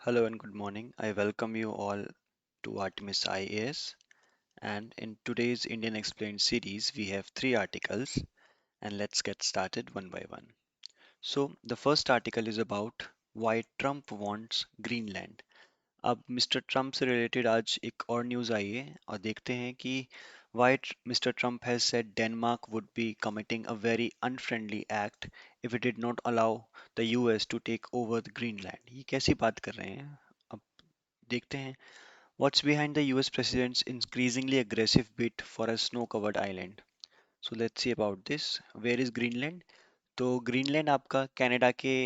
Hello and good morning. I welcome you all to Artemis IAS. And in today's Indian Explained series, we have three articles, and let's get started one by one. So, the first article is about why Trump wants Greenland. अब mister Trump से related आज एक और news आई है और देखते हैं कि why Mr. Trump has said Denmark would be committing a very unfriendly act if it did not allow the US to take over the Greenland. ये कैसी बात कर रहे हैं? अब देखते हैं. What's behind the US president's increasingly aggressive bid for a snow-covered island? So let's see about this. Where is Greenland? तो ग्रीनलैंड आपका कनाडा के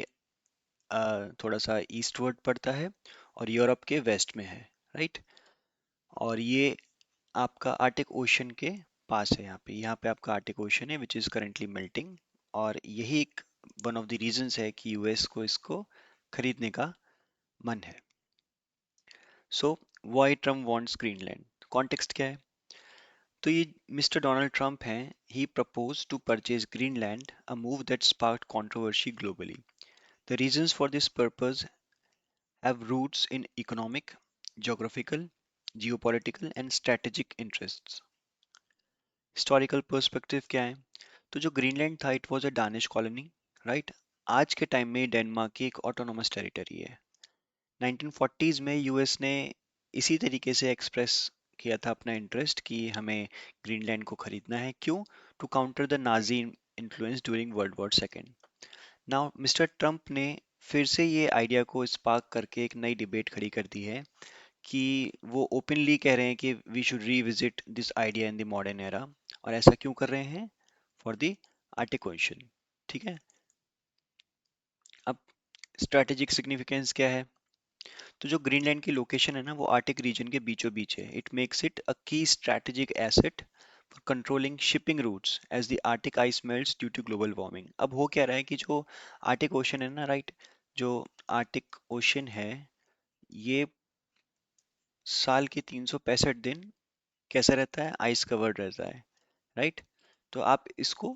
थोड़ा सा ईस्टवर्ड पड़ता है और यूरोप के वेस्ट में है, राइट? और ये आपका आर्टिक ओशन के पास है. यहाँ पे आपका आर्टिक ओशन है विच इज करेंटली मेल्टिंग. और यही एक वन ऑफ द रीजंस है कि यूएस को इसको खरीदने का मन है. So why Trump wants Greenland? Context क्या है? तो ये मिस्टर डोनाल्ड ट्रंप हैं. He propose to purchase Greenland, a move that sparked controversy globally. The reasons for this purpose have roots in economic, geographical, geopolitical and strategic interests. Historical perspective क्या है? तो जो Greenland था it was a Danish colony, right? आज के time में Denmark की एक ऑटोनोमस टेरिटरी है. 1940s में यूएस ने इसी तरीके से एक्सप्रेस किया था अपना इंटरेस्ट कि हमें ग्रीनलैंड को खरीदना है. क्यों? To counter the Nazi influence during world war second. Now mister Trump ने फिर से ये आइडिया को स्पार्क करके एक नई डिबेट खड़ी कर दी है कि वो ओपनली कह रहे हैं कि we should revisit this idea in the modern era. और ऐसा क्यों कर रहे हैं? For the Arctic question. ठीक है. अब स्ट्रैटेजिक सिग्निफिकेंस क्या है? तो जो ग्रीनलैंड की लोकेशन है ना वो आर्टिक रीजन के बीचों बीच है. It makes it a key strategic asset for controlling shipping routes as the Arctic ice melts due to global warming. अब हो क्या रहा है कि जो आर्टिक ओशन है ना, राइट, जो आर्टिक ओशन है ये साल के 365 दिन कैसा रहता है? आइस कवर्ड रहता है, राइट? तो आप इसको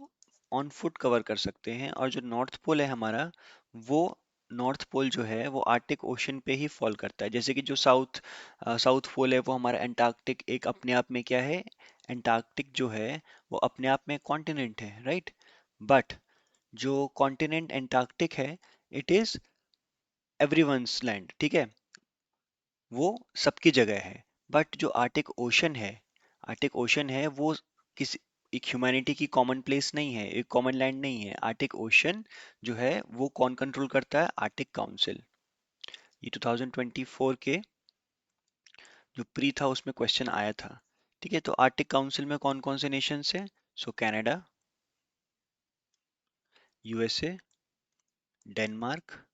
ऑन फुट कवर कर सकते हैं. और जो नॉर्थ पोल है हमारा, वो नॉर्थ पोल जो है वो आर्टिक ओशन पे ही फॉल करता है. जैसे कि जो साउथ पोल है वो हमारा एंटार्क्टिक एक अपने आप में क्या है? एंटार्क्टिक जो है वो अपने आप में कॉन्टिनेंट है, राइट? बट जो कॉन्टिनेंट एंटार्क्टिक है इट इज एवरीवन्स लैंड, ठीक है? वो सबकी जगह है. बट जो आर्टिक ओशन है वो किसी एक ह्यूमैनिटी की कॉमन प्लेस नहीं है, एक कॉमन लैंड नहीं है. आर्टिक ओशन जो है वो कौन कंट्रोल करता है? Arctic council. ये 2024 के जो प्री था उसमें क्वेश्चन आया था. ठीक है. तो आर्टिक काउंसिल में कौन कौन से नेशंस हैं? सो Canada, USA, Denmark,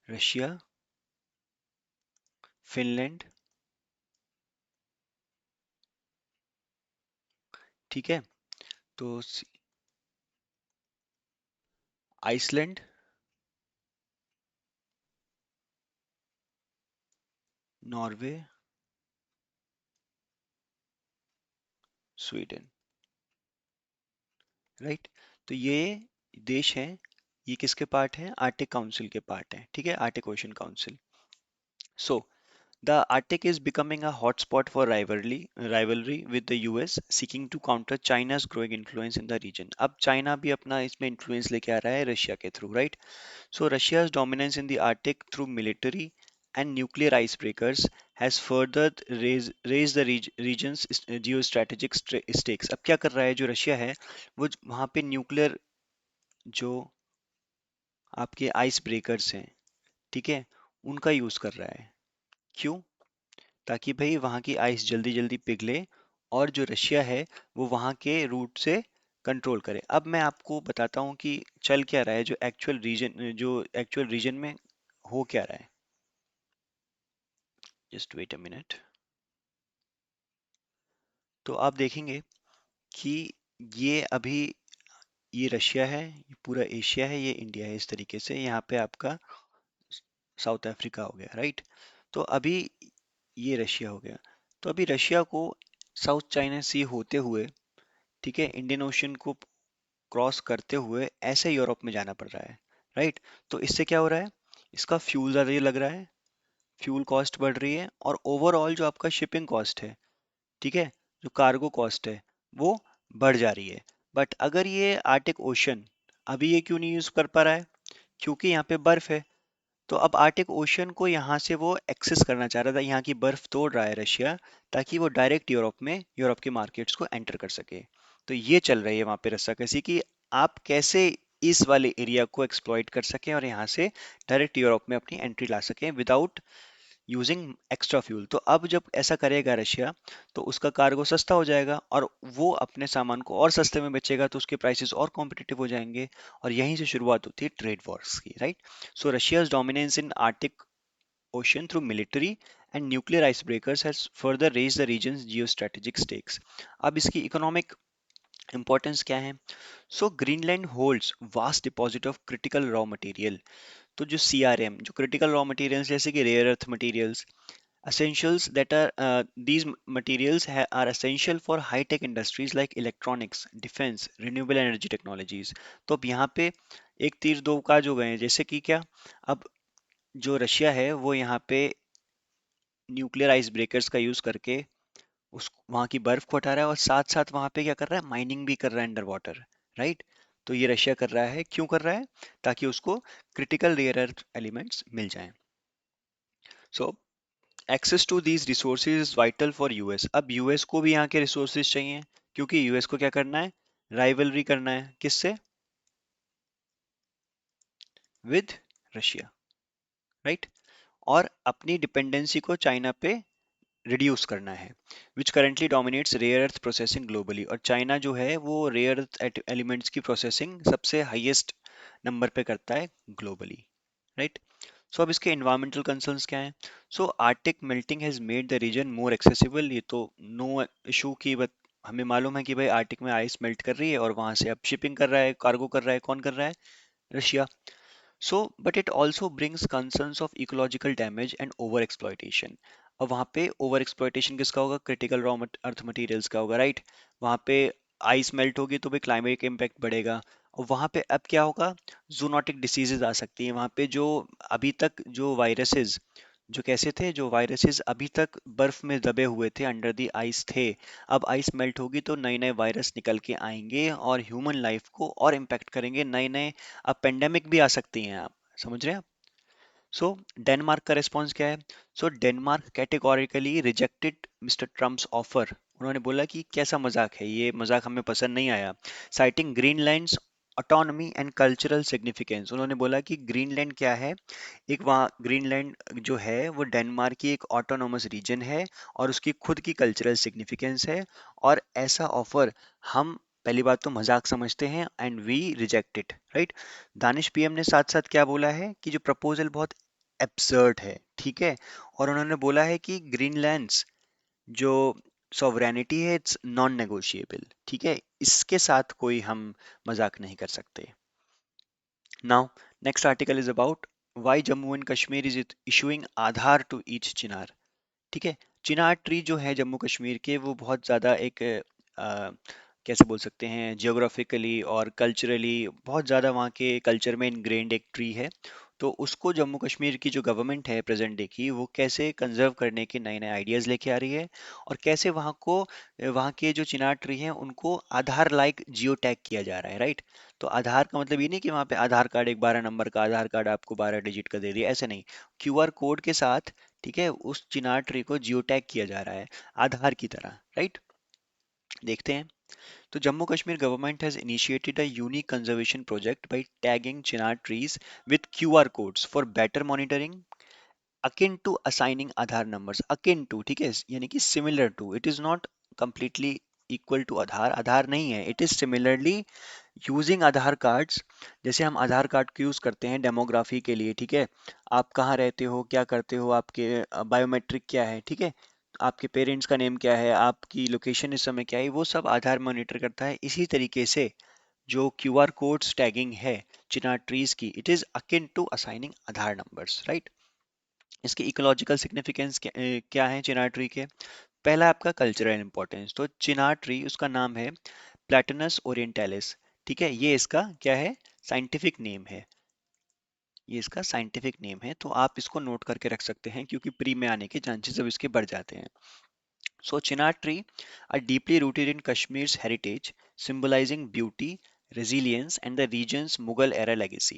Russia, Finland. ठीक है. तो आइसलैंड, नॉर्वे, स्वीडन, राइट? तो ये देश हैं. ये किसके पार्ट हैं? आर्टिक काउंसिल के पार्ट हैं. ठीक है. Arctic ocean council. So the Arctic is becoming a hotspot for rivalry with the US, seeking to counter China's growing influence in the region. अब चाइना भी अपना इसमें influence लेके आ रहा है रशिया के through, right? So Russia's dominance in the Arctic through military and nuclear icebreakers has further raised the region's geostrategic stakes. अब क्या कर रहा है जो रशिया है? वो वहाँ पे न्यूक्लियर जो आपके आइस ब्रेकर्स हैं, ठीक है, उनका यूज कर रहा है. क्यों? ताकि भाई वहाँ की आइस जल्दी जल्दी पिघले और जो रशिया है वो वहाँ के रूट से कंट्रोल करे. अब मैं आपको बताता हूँ कि चल क्या रहा है, जो एक्चुअल रीजन में हो क्या रहा है. Just wait a minute. तो आप देखेंगे कि ये अभी ये रशिया है, ये पूरा एशिया है, ये इंडिया है. इस तरीके से यहाँ पे आपका साउथ अफ्रीका हो गया, राइट? तो अभी ये रशिया हो गया. तो अभी रशिया को साउथ चाइना सी होते हुए, ठीक है, इंडियन ओशन को क्रॉस करते हुए ऐसे यूरोप में जाना पड़ रहा है, राइट। तो इससे क्या हो रहा है, इसका फ्यूल ज़्यादा लग रहा है, फ्यूल कॉस्ट बढ़ रही है, और ओवरऑल जो आपका शिपिंग कॉस्ट है, ठीक है, जो कार्गो कॉस्ट है, वो बढ़ जा रही है। बट अगर ये आर्टिक ओशन, अभी ये क्यों नहीं यूज़ कर पा रहा है, क्योंकि यहाँ पे बर्फ है। तो अब आर्टिक ओशन को यहाँ से वो एक्सेस करना चाह रहा था, यहाँ की बर्फ तोड़ रहा है रशिया, ताकि वो डायरेक्ट यूरोप में, यूरोप के मार्केट्स को एंटर कर सके। तो ये चल रही है वहाँ पे रस्साकसी कि आप कैसे इस वाले एरिया को एक्सप्लॉइट कर सकें और यहाँ से डायरेक्ट यूरोप में अपनी एंट्री ला सकें विदाउट यूजिंग एक्स्ट्रा फ्यूल। तो अब जब ऐसा करेगा रशिया, तो उसका कार्गो सस्ता हो जाएगा और वो अपने सामान को और सस्ते में बेचेगा, तो उसके प्राइसेस और कॉम्पिटिटिव हो जाएंगे। और यहीं से शुरुआत होती है ट्रेड वॉर्स की, right. So Russia's dominance in Arctic Ocean through military and nuclear icebreakers has further raised the region's geostrategic stakes. अब इसकी इकोनॉमिक इंपॉर्टेंस क्या है? So Greenland holds vast deposit of critical raw material. तो जो CRM, जो critical raw materials जैसे कि rare earth materials, essentials that are these materials are essential for high tech industries like electronics, defense, renewable energy technologies. तो अब यहाँ पे एक तीर दो काज हो गए हैं, जैसे कि क्या, अब जो रशिया है वो यहाँ पे न्यूक्लियर आइस ब्रेकर्स का यूज करके उस वहाँ की बर्फ को हटा रहा है, और साथ साथ वहाँ पे क्या कर रहा है, माइनिंग भी कर रहा है अंडर वाटर, राइट। तो ये रशिया कर रहा है, क्यों कर रहा है? ताकि उसको क्रिटिकल रेयर अर्थ एलिमेंट्स मिल जाएं। So access to these resources is vital for US. अब यूएस को भी यहाँ के रिसोर्सेज चाहिए, क्योंकि यूएस को क्या करना है, राइवलरी करना है, किससे? With Russia, right. और अपनी डिपेंडेंसी को चाइना पे रिड्यूस करना है, which currently dominates rare earth processing globally. और चाइना जो है वो रेयर अर्थ एलिमेंट्स की प्रोसेसिंग सबसे हाईएस्ट नंबर पे करता है ग्लोबली, राइट। सो अब इसके इन्वायरमेंटल कंसर्न्स क्या हैं? So Arctic melting has made the region more accessible. ये तो नो इशू की बट हमें मालूम है कि भाई आर्टिक में आइस मेल्ट कर रही है, और वहां से अब शिपिंग कर रहा है, कार्गो कर रहा है, कौन कर रहा है? Russia. So, but it also brings concerns of ecological damage and over exploitation. अब वहाँ पे ओवर एक्सप्लॉयटेशन किसका होगा? क्रिटिकल रॉ अर्थ मटेरियल्स का होगा, राइट। वहाँ पे आइस मेल्ट होगी तो भी क्लाइमेट का इम्पैक्ट बढ़ेगा। और वहाँ पे अब क्या होगा, जूनोटिक डिसीजेज आ सकती हैं वहाँ पे। जो अभी तक जो वायरसेस, जो कैसे थे, जो वायरसेस अभी तक बर्फ में दबे हुए थे, अंडर द आइस थे, अब आइस मेल्ट होगी तो नए नए वायरस निकल के आएंगे और ह्यूमन लाइफ को और इम्पैक्ट करेंगे। नए नए अब पेंडेमिक भी आ सकती हैं, आप समझ रहे हैं? सो डेनमार्क का रिस्पॉन्स क्या है? So Denmark categorically rejected mister Trump's offer. उन्होंने बोला कि कैसा मजाक है, ये मजाक हमें पसंद नहीं आया। Citing Greenland's autonomy and cultural significance, उन्होंने बोला कि ग्रीनलैंड क्या है, एक वहाँ ग्रीनलैंड जो है वो डेनमार्क की एक ऑटोनोमस रीजन है, और उसकी खुद की कल्चरल सिग्निफिकेंस है। और ऐसा ऑफर हम पहली बात तो मजाक समझते हैं, and we reject it, right. Danish PM ने साथ साथ क्या बोला है कि जो प्रपोजल बहुत एब्सर्ड है, ठीक है। और उन्होंने बोला है कि ग्रीनलैंड्स जो सॉवरेनिटी है, इट्स नॉन नेगोशिएबल, ठीक है, इसके साथ कोई हम मजाक नहीं कर सकते। Now next article is about why Jammu and Kashmir is issuing Aadhaar to each chinar. ठीक है। चिनार ट्री जो है जम्मू कश्मीर के, वो बहुत ज़्यादा एक कैसे बोल सकते हैं, जियोग्राफिकली और कल्चरली बहुत ज़्यादा वहाँ के कल्चर में इनग्रेन्ड एक ट्री है। तो उसको जम्मू कश्मीर की जो गवर्नमेंट है प्रेजेंट डे की, वो कैसे कंजर्व करने के नए नए आइडियाज़ लेके आ रही है, और कैसे वहाँ को, वहाँ के जो चिनार ट्री हैं उनको आधार लाइक जियो टैग किया जा रहा है, राइट। तो आधार का मतलब ये नहीं कि वहाँ पे आधार कार्ड, एक 12 नंबर का आधार कार्ड आपको 12 डिजिट का दे दिया, ऐसे नहीं। क्यूआर कोड के साथ, ठीक है, उस चिनार ट्री को जियो टैग किया जा रहा है आधार की तरह, राइट। देखते हैं। तो Jammu Kashmir government has initiated a unique conservation project by tagging chinar trees with QR codes for better monitoring, akin to assigning Aadhaar numbers. Akin to, ठीक है, यानी कि similar to, it is not completely equal to Aadhaar, Aadhaar नहीं है, it is similarly using Aadhaar cards. जैसे हम आधार card को use करते हैं डेमोग्राफी के लिए, ठीक है, आप कहाँ रहते हो, क्या करते हो, आपके बायोमेट्रिक क्या है, ठीक है, आपके पेरेंट्स का नेम क्या है, आपकी लोकेशन इस समय क्या है, वो सब आधार मॉनिटर करता है। इसी तरीके से जो क्यूआर कोड्स टैगिंग है चिनार ट्रीज की, it is akin to assigning Aadhaar numbers, right. इसके इकोलॉजिकल सिग्निफिकेंस क्या है चिनार ट्री के? पहला आपका कल्चरल इंपॉर्टेंस। तो चिनार ट्री, उसका नाम है प्लेटनस ओरिएंटालिस, ठीक है, ये इसका क्या है, साइंटिफिक नेम है। ये इसका साइंटिफिक नेम है, तो आप इसको नोट करके रख सकते हैं क्योंकि प्री में आने के चांसेस अब इसके बढ़ जाते हैं. So chinar tree are deeply rooted in Kashmir's heritage, symbolizing beauty, resilience, and the region's Mughal era legacy.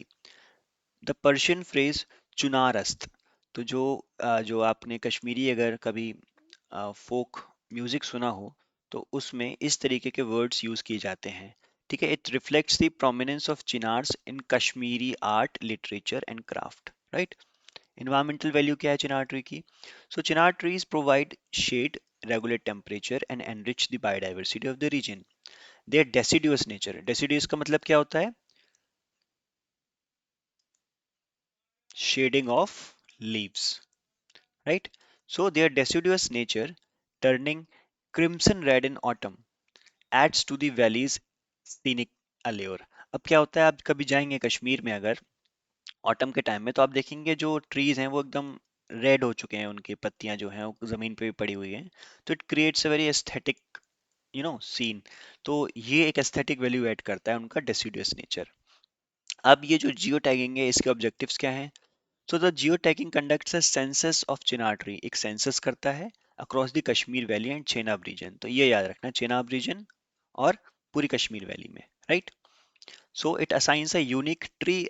The Persian phrase चुनारस्त, तो जो आपने कश्मीरी अगर कभी फोक म्यूजिक सुना हो तो उसमें इस तरीके के वर्ड्स यूज किए जाते हैं. ठीक है, it reflects the prominence of chinars in Kashmiri art literature and craft. Right. Environmental value क्या है चिनार ट्री की? So chinar trees provide shade, regulate temperature and enrich the biodiversity of the region. Their deciduous nature, deciduous का मतलब क्या होता है? Shading of leaves, right? So their deciduous nature, turning crimson red in autumn, adds to the valley's scenic allure. अब क्या होता है, आप कभी जाएंगे कश्मीर में अगर ऑटम के टाइम में तो आप देखेंगे जो ट्रीज हैं वो एकदम रेड हो चुके हैं, उनकी पत्तियां जो हैं वो जमीन पे भी पड़ी हुई हैं. तो it creates a very aesthetic scene. तो ये एक एस्थेटिक वैल्यू ऐड करता है उनका डेसिडुअस नेचर. अब ये जो जियो टैगिंग है इसके ऑब्जेक्टिव्स क्या हैं? So the geo tagging conducts a census of chinar tree, एक सेंसस करता है across the Kashmir valley and Chenab region. तो ये याद रखना, चेनाब रीजन और पूरी कश्मीर वैली में. Right. So it assigns a unique tree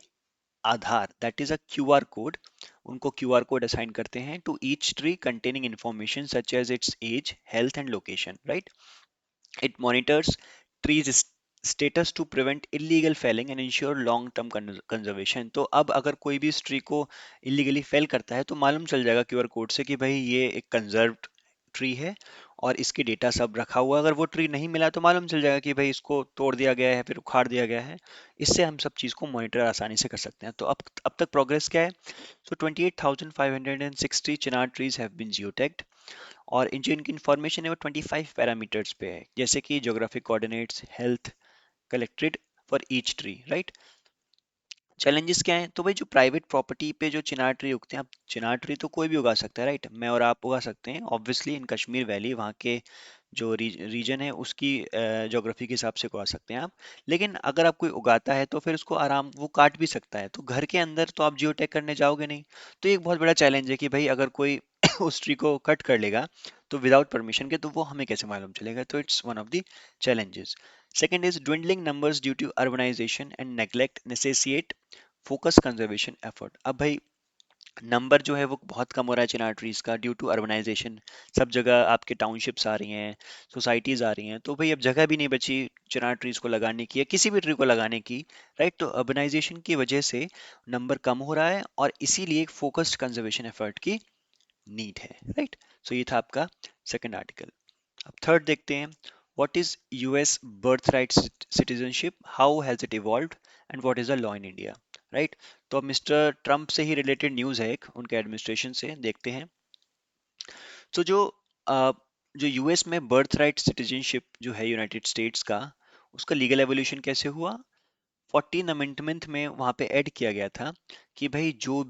Aadhaar, that is a QR code. उनको क्यूआर कोड असाइन करते हैं to each tree containing information such as its age, health and location. Right. It monitors trees status to prevent illegal felling and ensure long term conservation. तो अब अगर कोई भी इस tree को इलीगली फेल करता है तो मालूम चल जाएगा क्यूआर कोड से कि भाई ये एक कंजर्व्ड ट्री है और इसकी डेटा सब रखा हुआ है. अगर वो ट्री नहीं मिला तो मालूम चल जाएगा कि भाई इसको तोड़ दिया गया है, फिर उखाड़ दिया गया है. इससे हम सब चीज़ को मॉनिटर आसानी से कर सकते हैं. तो अब तक प्रोग्रेस क्या है? सो 28,560 चिनार ट्रीज हैव बीन जियोटैग्ड और जो इनकी इंफॉर्मेशन है वो 25 पैरामीटर्स पे है, जैसे कि geographic coordinates, health, collected for each tree. Right. Challenges क्या हैं? तो भाई जो प्राइवेट प्रॉपर्टी पे जो चिनार ट्री उगते हैं, अब चिनार ट्री तो कोई भी उगा सकता है. राइट, मैं और आप उगा सकते हैं ऑब्वियसली. इन कश्मीर वैली वहाँ के जो रीजन है उसकी ज्योग्राफी के हिसाब से उगा सकते हैं आप. लेकिन अगर आप कोई उगाता है तो फिर उसको आराम वो काट भी सकता है, तो घर के अंदर तो आप जियोटेक करने जाओगे नहीं. तो ये एक बहुत बड़ा चैलेंज है कि भाई अगर कोई उस ट्री को कट कर लेगा तो विदाउट परमिशन के, तो वो हमें कैसे मालूम चलेगा? तो it's one of the challenges. Second is dwindling numbers due to urbanization and neglect necessitate focus conservation effort. अब भाई नंबर जो है वो बहुत कम हो रहा है चिनार ट्रीज का ड्यू टू अर्बनाइजेशन. सब जगह आपके टाउनशिप्स आ रही हैं, सोसाइटीज आ रही हैं, तो भाई अब जगह भी नहीं बची चिनार ट्रीज को लगाने की या किसी भी ट्री को लगाने की. राइट. तो अर्बनाइजेशन की वजह से नंबर कम हो रहा है और इसीलिए एक फोकस्ड कंजर्वेशन एफर्ट की नीड है. राइट. सो ये था आपका सेकंड आर्टिकल. अब थर्ड देखते हैं. What is US birth right citizenship, how has it evolved and what is the law in India. Right. तो अब मिस्टर ट्रम्प से ही रिलेटेड न्यूज़ है, एक उनके एडमिनिस्ट्रेशन से देखते हैं. तो अ, जो यूएस में बर्थ राइट सिटीजनशिप जो है यूनाइटेड स्टेट्स का, उसका लीगल एवोल्यूशन कैसे हुआ? 14 अमेंडमेंट में वहां पे ऐड किया गया था कि भाई जो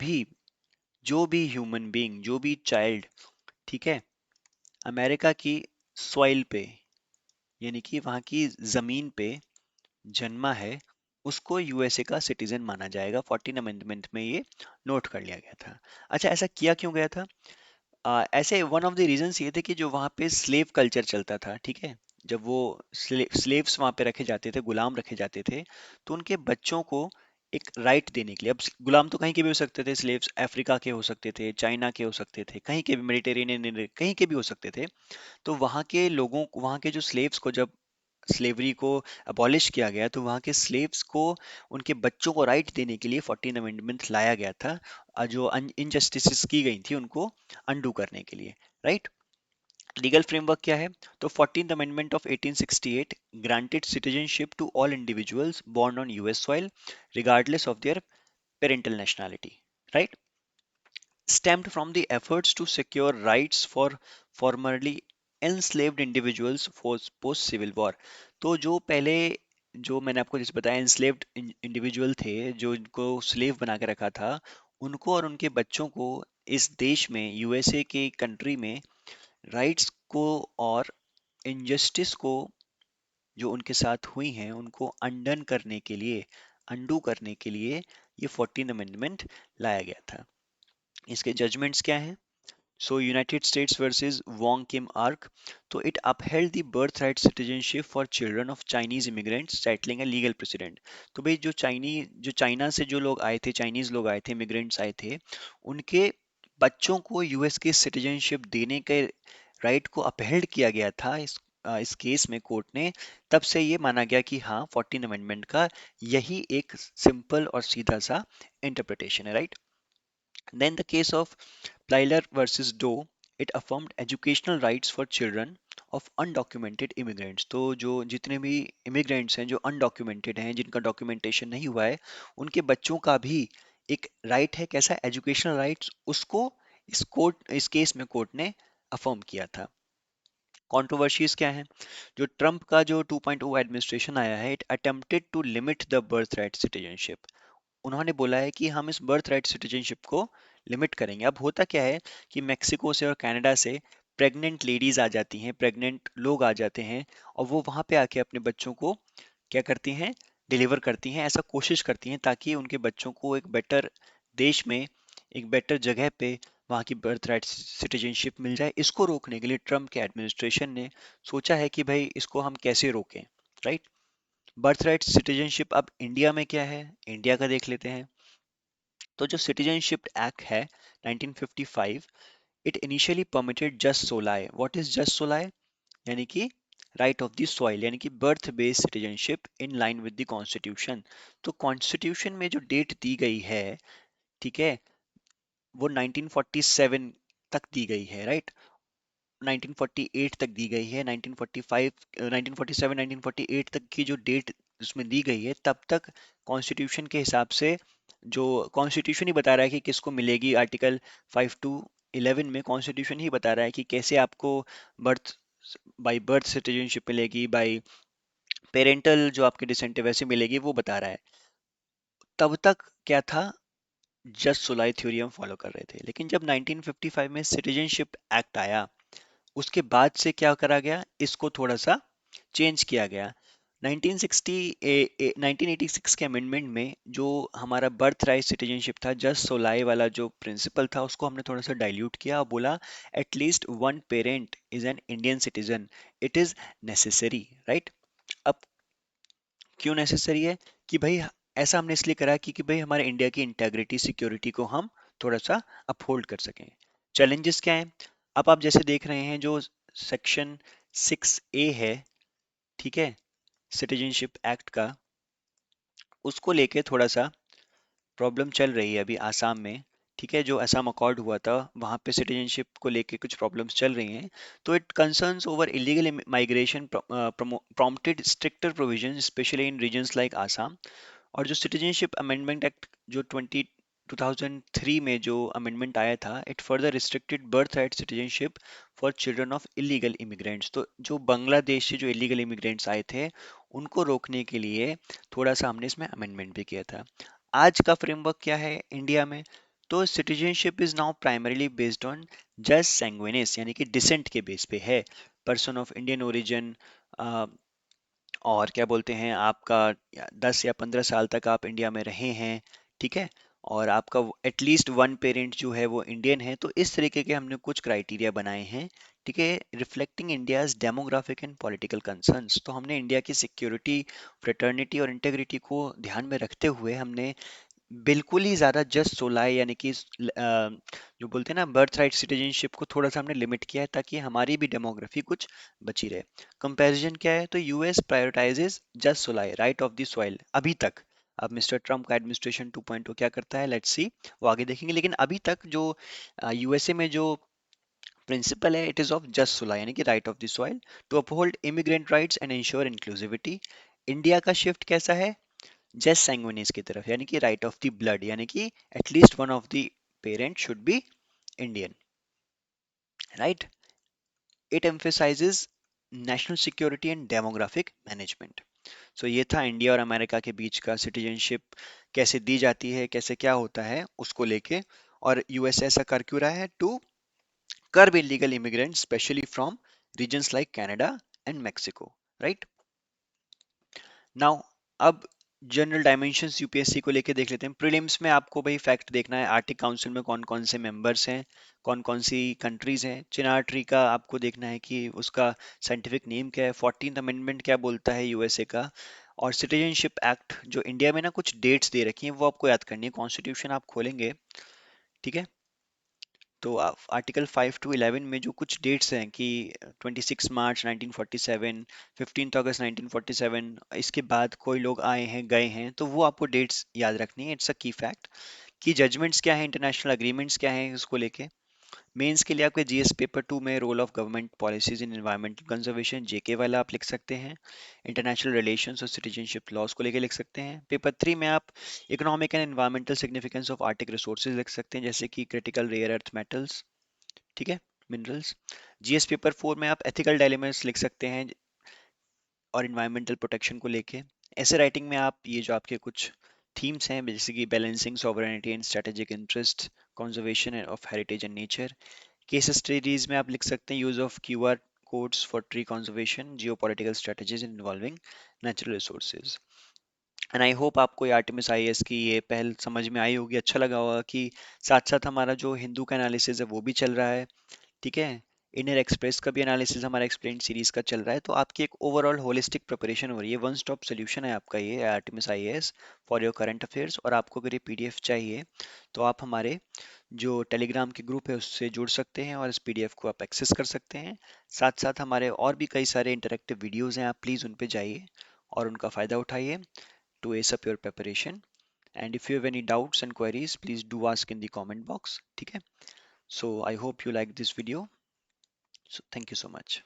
भी ह्यूमन बीइंग, जो भी चाइल्ड, ठीक है, अमेरिका की सॉइल पे यानी कि वहां की जमीन पे जन्मा है, उसको यूएसए का सिटीजन माना जाएगा. 14 अमेंडमेंट में ये नोट कर लिया गया था. अच्छा, ऐसा किया क्यों गया था? ऐसे वन ऑफ द रीजंस ये थे कि जो वहाँ पे स्लेव कल्चर चलता था, ठीक है, जब वो स्लेव्स वहाँ पे रखे जाते थे, गुलाम रखे जाते थे, तो उनके बच्चों को एक राइट देने के लिए. अब गुलाम तो कहीं के भी हो सकते थे, स्लेव्स अफ्रीका के हो सकते थे, चाइना के हो सकते थे, कहीं के भी, मेडिटेरेनियन कहीं के भी हो सकते थे. तो वहाँ के लोगों को, वहाँ के जो स्लेव्स को जब स्लेवरी को अबॉलिश किया गया तो वहाँ के स्लेव्स को उनके बच्चों को राइट देने के लिए 14 अमेंडमेंट लाया गया था. जो इनजस्टिसेस की गई थी उनको अंडू करने के लिए. राइट. लीगल फ्रेमवर्क क्या है? तो 14th amendment of 1868 granted citizenship to all individuals born on US soil regardless of their parental nationality. Right. stemmed from the efforts to secure rights for formerly enslaved individuals for post civil war. तो जो पहले, जो मैंने आपको जैसे बताया, enslaved individual थे जो इनको स्लेव बना के रखा था, उनको और उनके बच्चों को इस देश में, यूएसए के कंट्री में, राइट्स को और इनजस्टिस को जो उनके साथ हुई हैं उनको अंडन करने के लिए, अंडू करने के लिए ये 14th अमेंडमेंट लाया गया था। इसके जजमेंट्स क्या हैं? So United States versus Wong Kim Ark. So it upheld the birthright citizenship for children of Chinese immigrants settling a legal precedent. तो भाई जो चाइना से जो लोग आए थे, चाइनीज लोग आए थे, इमिग्रेंट्स आए थे, उनके बच्चों को यूएस की सिटीजनशिप देने के राइट को अपहेल्ड किया गया था इस केस में कोर्ट ने। तब से ये माना गया कि हाँ, 14 अमेंडमेंट का यही एक सिंपल और सीधा सा इंटरप्रिटेशन है, right. Then the case of Plyler versus Doe, it affirmed educational rights for children of undocumented immigrants. तो जो जितने भी इमिग्रेंट्स हैं जो अनडॉक्यूमेंटेड हैं, जिनका डॉक्यूमेंटेशन नहीं हुआ है, उनके बच्चों का भी एक राइट है, कैसा एजुकेशनल राइट्स, उसको इस केस में कोर्ट ने अफर्म किया था। कंट्रोवर्सीज क्या है? जो ट्रम्प का जो 2.0 एडमिनिस्ट्रेशन आया है, it attempted to limit the birthright citizenship. उन्होंने बोला है कि हम इस बर्थ राइट सिटीजनशिप को लिमिट करेंगे। अब होता क्या है कि मेक्सिको से और कनाडा से प्रेग्नेंट लेडीज आ जाती हैं, प्रेग्नेंट लोग आ जाते हैं, और वो वहाँ पे आके अपने बच्चों को क्या करती हैं, डिलीवर करती हैं, ऐसा कोशिश करती हैं ताकि उनके बच्चों को एक बेटर देश में, एक बेटर जगह पे वहाँ की बर्थ राइट सिटीजनशिप मिल जाए। इसको रोकने के लिए ट्रम्प के एडमिनिस्ट्रेशन ने सोचा है कि भाई इसको हम कैसे रोकें, राइट। बर्थ राइट सिटीजनशिप अब इंडिया में क्या है, इंडिया का देख लेते हैं। तो जो सिटीजनशिप एक्ट है 1955, it initially permitted jus soli. What is jus soli? यानी कि राइट ऑफ द सॉइल, यानी कि birth based citizenship in line with the constitution. तो कॉन्स्टिट्यूशन में जो डेट दी गई है, ठीक है, वो 1947 तक दी गई है, राइट। 1948 तक दी गई है, 1945 1947 1948 तक की जो डेट उसमें दी गई है, तब तक कॉन्स्टिट्यूशन के हिसाब से, जो कॉन्स्टिट्यूशन ही बता रहा है कि किसको मिलेगी, आर्टिकल 5 टू 11 में कॉन्स्टिट्यूशन ही बता रहा है कि कैसे आपको बर्थ बाय बर्थ सिटीजनशिप मिलेगी, बाय पेरेंटल जो आपके डिसेंट है वैसे मिलेगी, वो बता रहा है। तब तक क्या था, जस्ट सुलाई थ्योरी हम फॉलो कर रहे थे। लेकिन जब 1955 में सिटीजनशिप एक्ट आया, उसके बाद से क्या करा गया, इसको थोड़ा सा चेंज किया गया। 1986 के अमेंडमेंट में जो हमारा बर्थ राइट सिटीजनशिप था, जस्ट सोलाई वाला जो प्रिंसिपल था, उसको हमने थोड़ा सा डाइल्यूट किया और बोला at least one parent is an Indian citizen, it is necessary, right. अब क्यों नेसेसरी है कि भाई, ऐसा हमने इसलिए करा कि भाई हमारे इंडिया की इंटेग्रिटी सिक्योरिटी को हम थोड़ा सा अपहोल्ड कर सकें। चैलेंजेस क्या हैं? अब आप जैसे देख रहे हैं, जो सेक्शन 6A है, ठीक है, सिटीजनशिप एक्ट का, उसको लेके थोड़ा सा प्रॉब्लम चल रही है अभी आसाम में। ठीक है, जो असम अकॉर्ड हुआ था, वहाँ पे सिटीजनशिप को लेके कुछ प्रॉब्लम्स चल रही हैं। तो it concerns over illegal migration prompted stricter provision specially in regions like Assam. और जो सिटीजनशिप अमेंडमेंट एक्ट जो 2003 में जो अमेंडमेंट आया था, it further restricted birth right citizenship for children of illegal immigrants. तो जो बांग्लादेश से जो इलीगल इमिग्रेंट्स आए थे, उनको रोकने के लिए थोड़ा सा हमने इसमें अमेंडमेंट भी किया था। आज का फ्रेमवर्क क्या है इंडिया में? तो citizenship is now primarily based on jus sanguinis, यानी कि डिसेंट के बेस पे है, पर्सन ऑफ इंडियन ओरिजिन, और क्या बोलते हैं, आपका 10 या 15 साल तक आप इंडिया में रहे हैं, ठीक है, और आपका एटलीस्ट वन पेरेंट जो है वो इंडियन है। तो इस तरीके के हमने कुछ क्राइटेरिया बनाए हैं, ठीक है, reflecting India's demographic and political concerns. तो हमने इंडिया की सिक्योरिटी, फ्रेटर्निटी और इंटेग्रिटी को ध्यान में रखते हुए हमने बिल्कुल ही ज़्यादा जस्ट 16 यानी कि जो बोलते हैं ना बर्थ राइट सिटीजनशिप को थोड़ा सा हमने लिमिट किया है ताकि हमारी भी डेमोग्राफी कुछ बची रहे। कंपैरिजन क्या है? तो US prioritises jus 16 right of the soil अभी तक। अब मिस्टर ट्रम्प का एडमिनिस्ट्रेशन 2.0 क्या करता है, लेट्स सी, वो आगे देखेंगे। लेकिन अभी तक जो यूएसए में जो प्रिंसिपल है, इट इज ऑफ जस्ट 16 यानी कि right of the soil to uphold immigrant rights and ensure inclusivity. India का शिफ्ट कैसा है? जस्ट सैंग्विनिस की तरफ, यानी कि राइट ऑफ द ब्लड, यानी कि at least one of the parent should be Indian, right. It emphasises national security and demographic management. So ये था इंडिया और अमेरिका के बीच का सिटीजनशिप कैसे दी जाती है, कैसे क्या होता है उसको लेके। और यूएस ऐसा कर क्यों रहा है? To curb illegal immigrant specially from regions like Canada and Mexico, right. Now अब जनरल डायमेंशंस यूपीएससी को लेके देख लेते हैं। प्रीलिम्स में आपको भाई फैक्ट देखना है, आर्टिक काउंसिल में कौन कौन से मेंबर्स हैं, कौन कौन सी कंट्रीज हैं। चिनार ट्री का आपको देखना है कि उसका साइंटिफिक नेम क्या है, 14th अमेंडमेंट क्या बोलता है यूएसए का, और सिटीजनशिप एक्ट जो इंडिया में ना कुछ डेट्स दे रखी हैं वो आपको याद करनी है। कॉन्स्टिट्यूशन आप खोलेंगे, ठीक है, तो आर्टिकल 5 to 11 में जो कुछ डेट्स हैं कि 26 मार्च 1947, 15 अगस्त 1947, इसके बाद कोई लोग आए हैं गए हैं, तो वो आपको डेट्स याद रखनी है। इट्स अ की फैक्ट। की जजमेंट्स क्या है, इंटरनेशनल अग्रीमेंट्स क्या है उसको लेके। मेंस के लिए आपके जीएस पेपर 2 में role of government policies in environmental conservation JK वाला आप लिख सकते हैं। इंटरनेशनल रिलेशंस और सिटीजनशिप लॉज को लेके लिख सकते हैं। पेपर 3 में आप economic and environmental significance of arctic resources लिख सकते हैं, जैसे कि क्रिटिकल रेयर अर्थ मेटल्स, ठीक है, मिनरल्स। जीएस पेपर 4 में आप एथिकल डायलेमास लिख सकते हैं और इन्वायरमेंटल प्रोटेक्शन को लेके। ऐसे राइटिंग में आप ये जो आपके कुछ थीम्स हैं जैसे कि balancing sovereignty and strategic interest, conservation of heritage and nature. Case studies में आप लिख सकते हैं use of QR codes for tree conservation, geopolitical strategies involving natural resources. And I hope आपको ये आर्टेमिस आईएएस की ये पहल समझ में आई होगी, अच्छा लगा होगा कि साथ साथ हमारा जो हिंदू का एनालिसिस है वो भी चल रहा है, ठीक है। इनर एक्सप्रेस का भी एनालिसिस हमारा एक्सप्लेन सीरीज का चल रहा है, तो आपकी एक ओवरऑल होलिस्टिक प्रिपरेशन हो रही है। वन स्टॉप सोल्यूशन है आपका ये Artemis IAS for your current affairs. और आपको अगर ये पीडीएफ चाहिए तो आप हमारे जो टेलीग्राम के ग्रुप है उससे जुड़ सकते हैं और इस पीडीएफ को आप एक्सेस कर सकते हैं। साथ साथ हमारे और भी कई सारे इंटरेक्टिव वीडियोस हैं, आप प्लीज़ उन पे जाइए और उनका फ़ायदा उठाइए to ace up your preparation. And if you have any doubts and queries please do ask in the comment box, ठीक है। So I hope you like this video. So thank you so much.